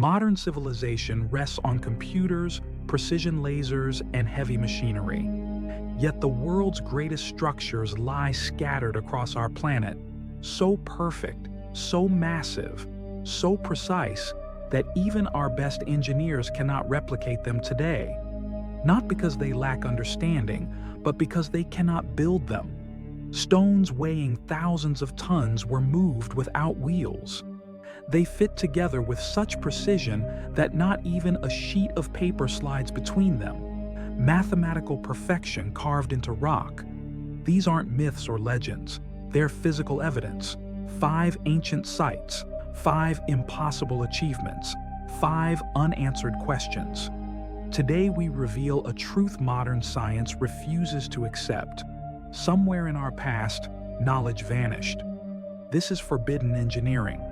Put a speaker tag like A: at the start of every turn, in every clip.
A: Modern civilization rests on computers, precision lasers, and heavy machinery. Yet the world's greatest structures lie scattered across our planet, so perfect, so massive, so precise that even our best engineers cannot replicate them today. Not because they lack understanding, but because they cannot build them. Stones weighing thousands of tons were moved without wheels. They fit together with such precision that not even a sheet of paper slides between them. Mathematical perfection carved into rock. These aren't myths or legends. They're physical evidence. 5 ancient sites, 5 impossible achievements, 5 unanswered questions. Today we reveal a truth modern science refuses to accept. Somewhere in our past, knowledge vanished. This is forbidden engineering.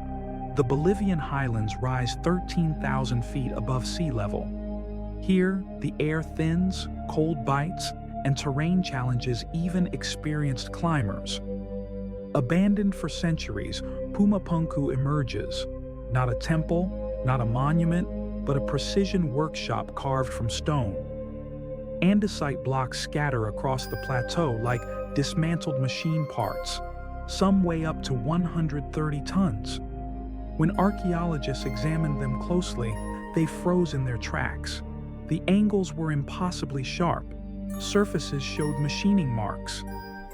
A: The Bolivian highlands rise 13,000 feet above sea level. Here, the air thins, cold bites, and terrain challenges even experienced climbers. Abandoned for centuries, Puma Punku emerges. Not a temple, not a monument, but a precision workshop carved from stone. Andesite blocks scatter across the plateau like dismantled machine parts. Some weigh up to 130 tons. When archaeologists examined them closely, they froze in their tracks. The angles were impossibly sharp. Surfaces showed machining marks.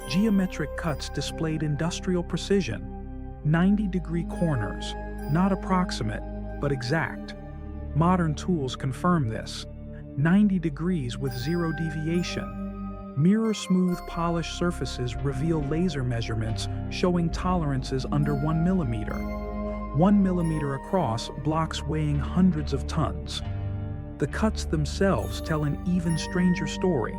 A: Geometric cuts displayed industrial precision. 90-degree corners, not approximate, but exact. Modern tools confirm this. 90 degrees with 0 deviation. Mirror-smooth polished surfaces reveal laser measurements showing tolerances under 1 millimeter. 1 millimeter across, blocks weighing hundreds of tons. The cuts themselves tell an even stranger story.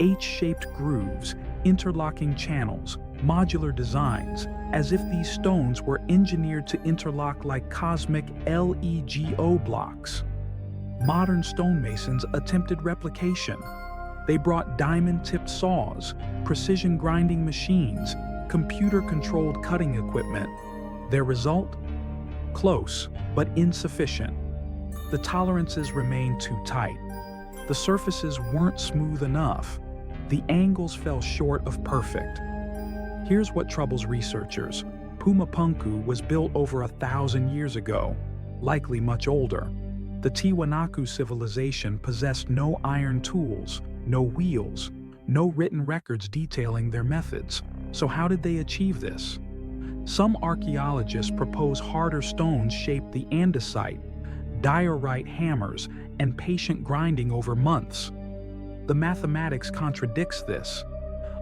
A: H-shaped grooves, interlocking channels, modular designs, as if these stones were engineered to interlock like cosmic LEGO blocks. Modern stonemasons attempted replication. They brought diamond-tipped saws, precision grinding machines, computer-controlled cutting equipment. Their result? Close, but insufficient. The tolerances remained too tight. The surfaces weren't smooth enough. The angles fell short of perfect. Here's what troubles researchers. Puma Punku was built over 1,000 years ago, likely much older. The Tiwanaku civilization possessed no iron tools, no wheels, no written records detailing their methods. So how did they achieve this? Some archaeologists propose harder stones shaped the andesite, diorite hammers, and patient grinding over months. The mathematics contradicts this.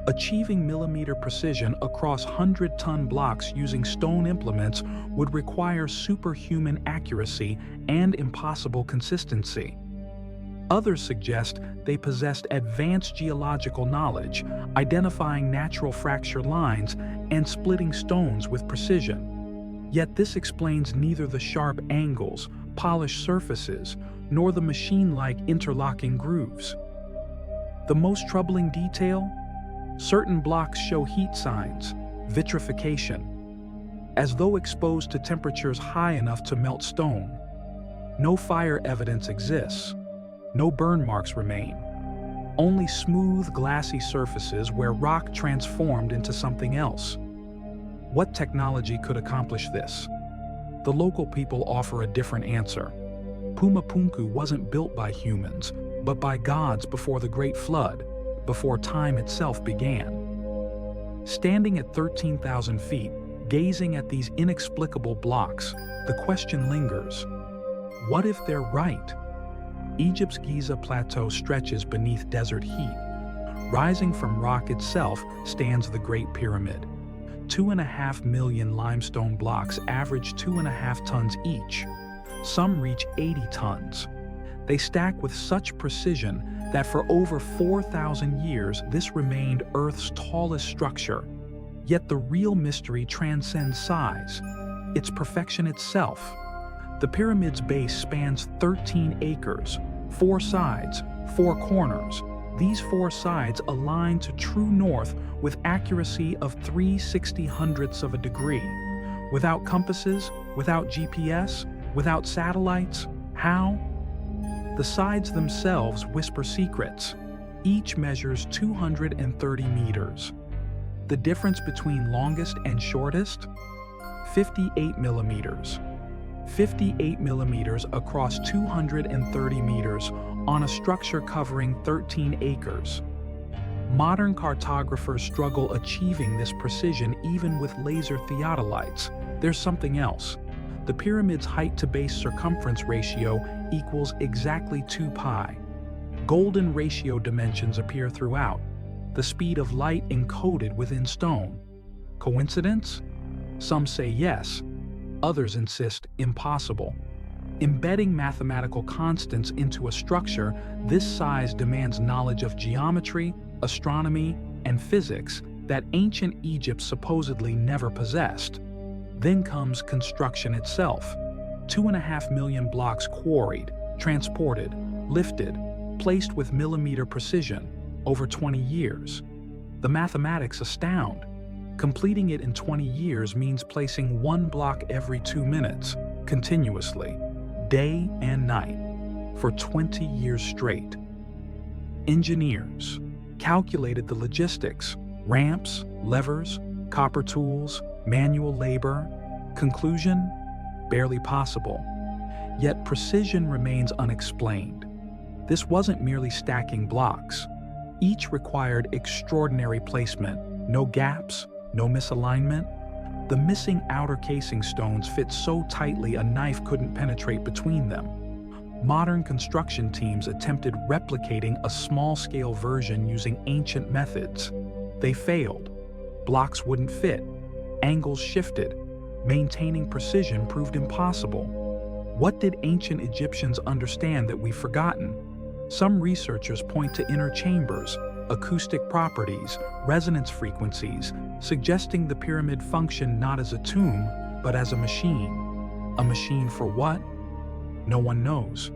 A: Achieving millimeter precision across 100-ton blocks using stone implements would require superhuman accuracy and impossible consistency. Others suggest they possessed advanced geological knowledge, identifying natural fracture lines and splitting stones with precision. Yet this explains neither the sharp angles, polished surfaces, nor the machine-like interlocking grooves. The most troubling detail? Certain blocks show heat signs, vitrification, as though exposed to temperatures high enough to melt stone. No fire evidence exists. No burn marks remain. Only smooth, glassy surfaces where rock transformed into something else. What technology could accomplish this? The local people offer a different answer. Puma Punku wasn't built by humans, but by gods before the Great Flood, before time itself began. Standing at 13,000 feet, gazing at these inexplicable blocks, the question lingers. What if they're right? Egypt's Giza Plateau stretches beneath desert heat. Rising from rock itself stands the Great Pyramid. 2.5 million limestone blocks average 2.5 tons each. Some reach 80 tons. They stack with such precision that for over 4,000 years this remained Earth's tallest structure. Yet the real mystery transcends size. It's perfection itself. The pyramid's base spans 13 acres, 4 sides, 4 corners. These 4 sides align to true north with accuracy of 3/60 of a degree. Without compasses, without GPS, Without satellites, how? The sides themselves whisper secrets. Each measures 230 meters. The difference between longest and shortest? 58 millimeters. 58 millimeters across 230 meters on a structure covering 13 acres. Modern cartographers struggle achieving this precision even with laser theodolites. There's something else. The pyramid's height to base circumference ratio equals exactly 2 pi. Golden ratio dimensions appear throughout, the speed of light encoded within stone. Coincidence? Some say yes, others insist impossible. Embedding mathematical constants into a structure this size demands knowledge of geometry, astronomy, and physics that ancient Egypt supposedly never possessed. Then comes construction itself. 2.5 million blocks quarried, transported, lifted, placed with millimeter precision over 20 years. The mathematics astound. Completing it in 20 years means placing 1 block every 2 minutes, continuously, day and night, for 20 years straight. Engineers calculated the logistics, ramps, levers, copper tools, manual labor. Conclusion? Barely possible. Yet precision remains unexplained. This wasn't merely stacking blocks. Each required extraordinary placement, no gaps, no misalignment. The missing outer casing stones fit so tightly a knife couldn't penetrate between them. Modern construction teams attempted replicating a small-scale version using ancient methods. They failed. Blocks wouldn't fit. Angles shifted. Maintaining precision proved impossible. What did ancient Egyptians understand that we've forgotten? Some researchers point to inner chambers, acoustic properties, resonance frequencies, suggesting the pyramid functioned not as a tomb, but as a machine. A machine for what? No one knows.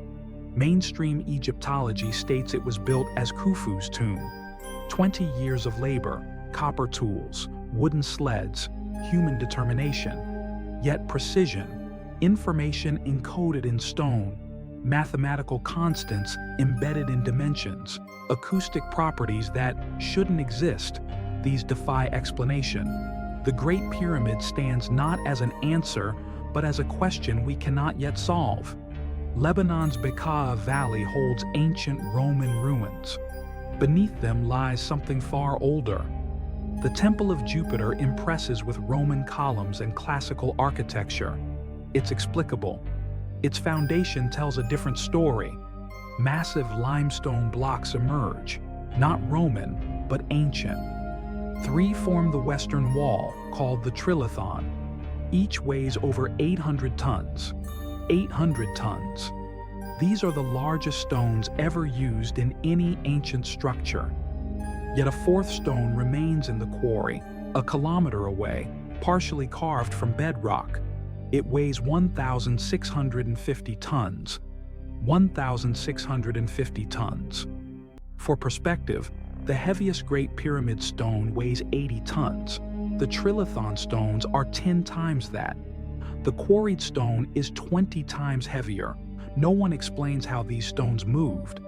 A: Mainstream Egyptology states it was built as Khufu's tomb. 20 years of labor, copper tools, wooden sleds, human determination. Yet precision, information encoded in stone, mathematical constants embedded in dimensions, acoustic properties that shouldn't exist, these defy explanation. The Great Pyramid stands not as an answer, but as a question we cannot yet solve. Lebanon's Bekaa Valley holds ancient Roman ruins. Beneath them lies something far older. The Temple of Jupiter impresses with Roman columns and classical architecture. It's explicable. Its foundation tells a different story. Massive limestone blocks emerge, not Roman, but ancient. 3 form the western wall, called the Trilithon. Each weighs over 800 tons. 800 tons. These are the largest stones ever used in any ancient structure. Yet a 4th stone remains in the quarry, a kilometer away, partially carved from bedrock. It weighs 1,650 tons. 1,650 tons. For perspective, the heaviest Great Pyramid stone weighs 80 tons. The Trilithon stones are 10 times that. The quarried stone is 20 times heavier. No one explains how these stones moved.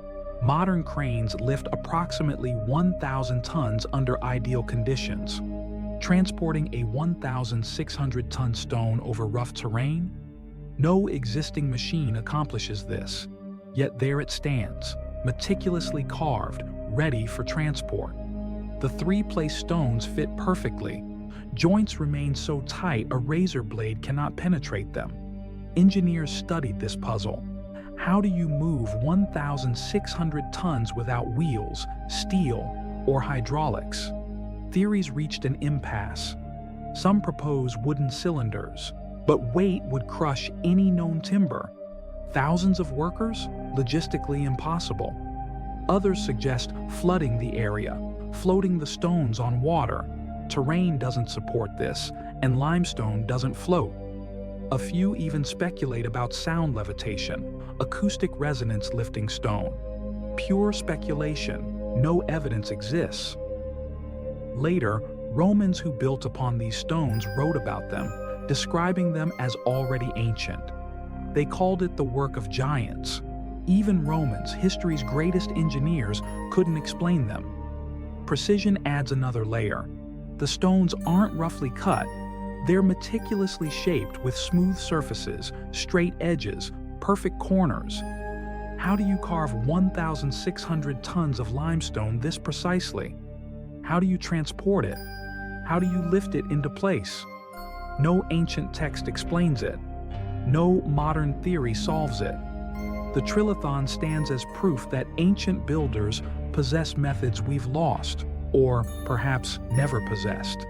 A: Modern cranes lift approximately 1,000 tons under ideal conditions. Transporting a 1,600-ton stone over rough terrain? No existing machine accomplishes this. Yet there it stands, meticulously carved, ready for transport. The 3 placed stones fit perfectly. Joints remain so tight a razor blade cannot penetrate them. Engineers studied this puzzle. How do you move 1,600 tons without wheels, steel, or hydraulics? Theories reached an impasse. Some propose wooden cylinders, but weight would crush any known timber. Thousands of workers? Logistically impossible. Others suggest flooding the area, floating the stones on water. Terrain doesn't support this, and limestone doesn't float. A few even speculate about sound levitation, acoustic resonance lifting stone. Pure speculation, no evidence exists. Later, Romans who built upon these stones wrote about them, describing them as already ancient. They called it the work of giants. Even Romans, history's greatest engineers, couldn't explain them. Precision adds another layer. The stones aren't roughly cut. They're meticulously shaped with smooth surfaces, straight edges, perfect corners. How do you carve 1,600 tons of limestone this precisely? How do you transport it? How do you lift it into place? No ancient text explains it. No modern theory solves it. The Trilithon stands as proof that ancient builders possess methods we've lost, or perhaps never possessed.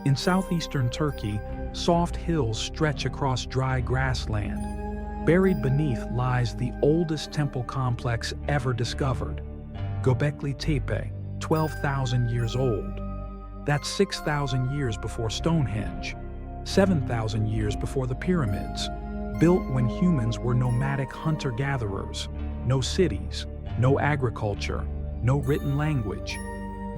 A: In southeastern Turkey, soft hills stretch across dry grassland. Buried beneath lies the oldest temple complex ever discovered, Göbekli Tepe, 12,000 years old. That's 6,000 years before Stonehenge, 7,000 years before the pyramids, built when humans were nomadic hunter-gatherers. No cities, no agriculture, no written language.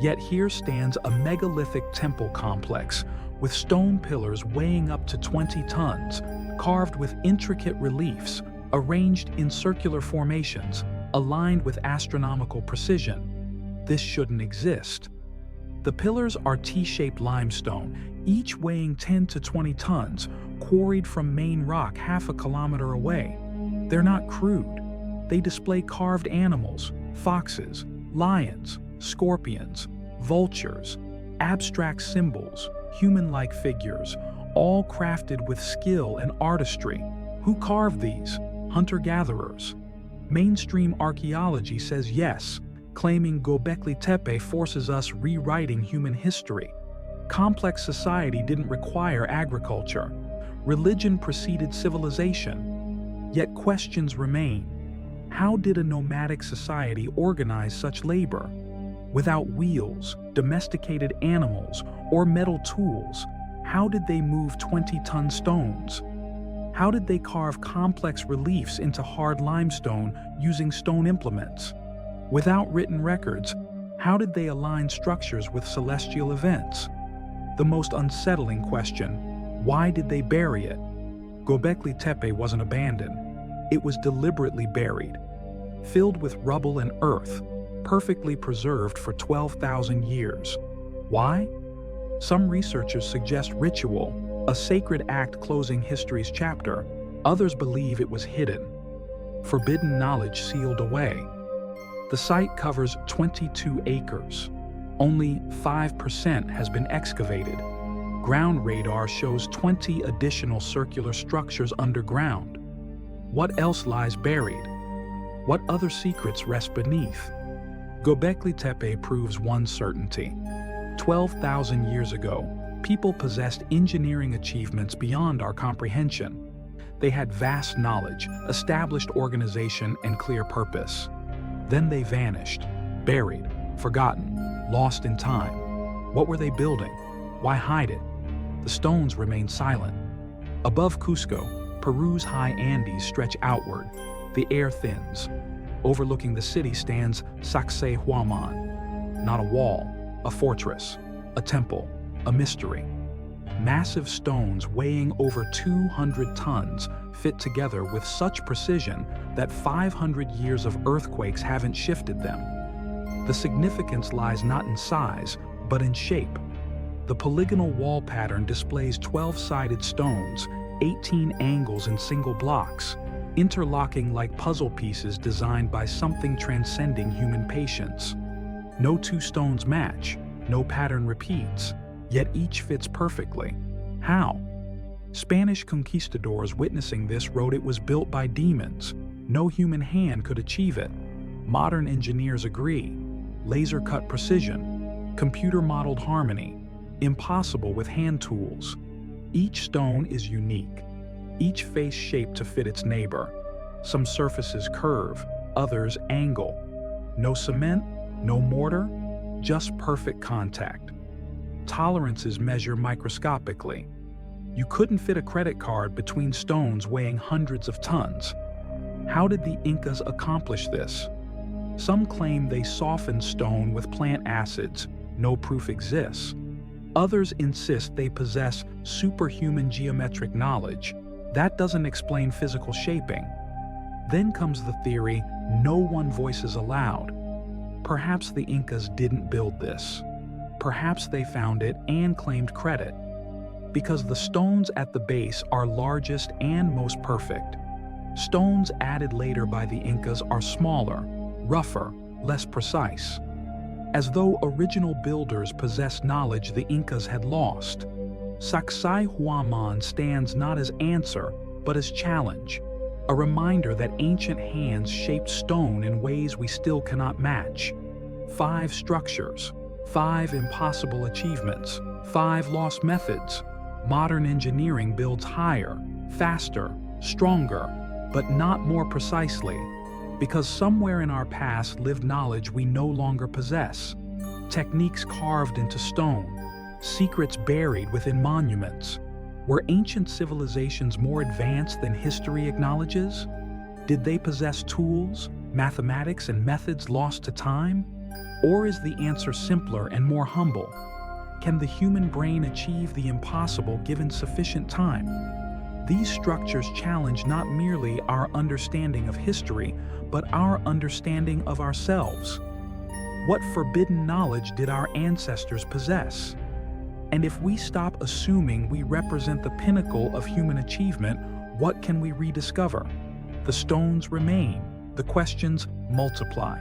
A: Yet here stands a megalithic temple complex with stone pillars weighing up to 20 tons, carved with intricate reliefs, arranged in circular formations, aligned with astronomical precision. This shouldn't exist. The pillars are T-shaped limestone, each weighing 10 to 20 tons, quarried from main rock half a kilometer away. They're not crude. They display carved animals, foxes, lions, scorpions, vultures, abstract symbols, human-like figures, all crafted with skill and artistry. Who carved these? Hunter-gatherers. Mainstream archaeology says yes, claiming Göbekli Tepe forces us rewriting human history. Complex society didn't require agriculture. Religion preceded civilization. Yet questions remain. How did a nomadic society organize such labor? Without wheels, domesticated animals, or metal tools, how did they move 20-ton stones? How did they carve complex reliefs into hard limestone using stone implements? Without written records, how did they align structures with celestial events? The most unsettling question: why did they bury it? Göbekli Tepe wasn't abandoned. It was deliberately buried, filled with rubble and earth, perfectly preserved for 12,000 years. Why? Some researchers suggest ritual, a sacred act closing history's chapter. Others believe it was hidden, forbidden knowledge sealed away. The site covers 22 acres. Only 5% has been excavated. Ground radar shows 20 additional circular structures underground. What else lies buried? What other secrets rest beneath? Göbekli Tepe proves one certainty. 12,000 years ago, people possessed engineering achievements beyond our comprehension. They had vast knowledge, established organization, and clear purpose. Then they vanished, buried, forgotten, lost in time. What were they building? Why hide it? The stones remain silent. Above Cusco, Peru's high Andes stretch outward. The air thins. Overlooking the city stands Sacsayhuaman. Not a wall, a fortress, a temple, a mystery. Massive stones weighing over 200 tons fit together with such precision that 500 years of earthquakes haven't shifted them. The significance lies not in size, but in shape. The polygonal wall pattern displays 12-sided stones, 18 angles in single blocks, interlocking like puzzle pieces designed by something transcending human patience. No two stones match, no pattern repeats, yet each fits perfectly. How? Spanish conquistadors witnessing this wrote it was built by demons. No human hand could achieve it. Modern engineers agree. Laser-cut precision, computer-modeled harmony, impossible with hand tools. Each stone is unique, each face shaped to fit its neighbor. Some surfaces curve, others angle. No cement, no mortar, just perfect contact. Tolerances measure microscopically. You couldn't fit a credit card between stones weighing hundreds of tons. How did the Incas accomplish this? Some claim they softened stone with plant acids. No proof exists. Others insist they possess superhuman geometric knowledge. That doesn't explain physical shaping. Then comes the theory no one voices aloud. Perhaps the Incas didn't build this. Perhaps they found it and claimed credit. Because the stones at the base are largest and most perfect. Stones added later by the Incas are smaller, rougher, less precise. As though original builders possessed knowledge the Incas had lost. Sacsayhuaman stands not as answer, but as challenge. A reminder that ancient hands shaped stone in ways we still cannot match. 5 structures, 5 impossible achievements, 5 lost methods. Modern engineering builds higher, faster, stronger, but not more precisely, because somewhere in our past lived knowledge we no longer possess. Techniques carved into stone, secrets buried within monuments. Were ancient civilizations more advanced than history acknowledges? Did they possess tools, mathematics, and methods lost to time? Or is the answer simpler and more humble? Can the human brain achieve the impossible given sufficient time? These structures challenge not merely our understanding of history, but our understanding of ourselves. What forbidden knowledge did our ancestors possess? And if we stop assuming we represent the pinnacle of human achievement, what can we rediscover? The stones remain, the questions multiply.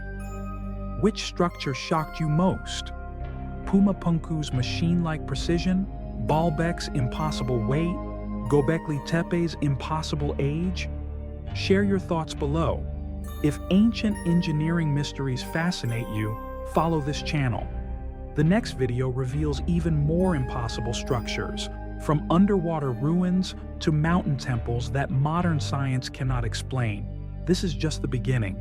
A: Which structure shocked you most? Puma Punku's machine-like precision? Baalbek's impossible weight? Göbekli Tepe's impossible age? Share your thoughts below. If ancient engineering mysteries fascinate you, follow this channel. The next video reveals even more impossible structures, from underwater ruins to mountain temples that modern science cannot explain. This is just the beginning.